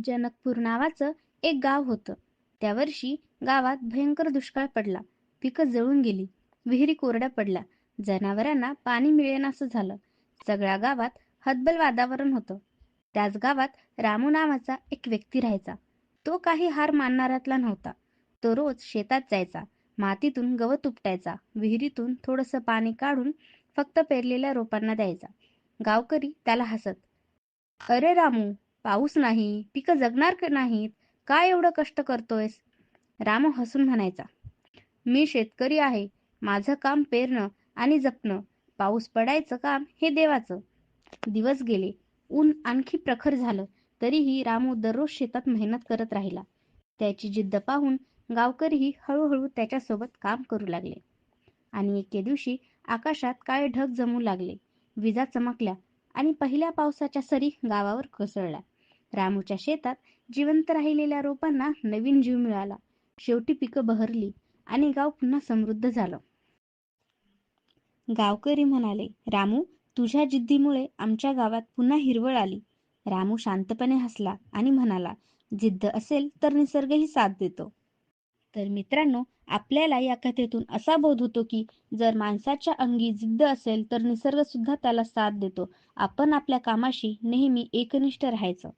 जनकपूर नावाचं एक गाव होतं. त्या वर्षी गावात भयंकर दुष्काळ पडला. पिकं जळून गेली. विहिरी कोरड्या पडल्या. जनावरांना पाणी मिळेनासं झालं. सगळ्या गावात हतबल वातावरण होतं. त्याच गावात रामू नावाचा एक व्यक्ती राहायचा. तो काही हार मानणाऱ्यातला नव्हता. तो रोज शेतात जायचा. मातीतून गवत उपटायचा. विहिरीतून थोडंसं पाणी काढून फक्त पेरलेल्या रोपांना द्यायचा. गावकरी त्याला हसत. "अरे रामू, पाऊस नाही, पिकं जगणार का नाहीत? काय एवढं कष्ट करतोयस?" रामू हसून म्हणायचा, "मी शेतकरी आहे. माझं काम पेरणं आणि जपणं. पाऊस पडायचं काम हे देवाचं." दिवस गेले. ऊन आणखी प्रखर झालं. तरीही रामू दररोज शेतात मेहनत करत राहिला. त्याची जिद्द पाहून गावकरीही हळूहळू त्याच्यासोबत काम करू लागले. आणि एके दिवशी आकाशात काळे ढग जमू लागले. विजा चमकल्या आणि पहिल्या पावसाच्या सरी गावावर कोसळल्या. रामूच्या शेतात जिवंत राहिलेल्या रोपांना नवीन जीव मिळाला. शेवटी पिकं बहरली आणि गाव पुन्हा समृद्ध झालं. गावकरी म्हणाले, "रामू, तुझ्या जिद्दीमुळे आमच्या गावात पुन्हा हिरवळ आली." रामू शांतपणे हसला आणि म्हणाला, "जिद्द असेल तर निसर्गही साथ देतो." तर मित्रांनो, आपल्याला या कथेतून असा बोध होतो की जर माणसाच्या अंगी जिद्द असेल तर निसर्ग सुद्धा त्याला साथ देतो. आपण आपल्या कामाशी नेहमी एकनिष्ठ राहायचं.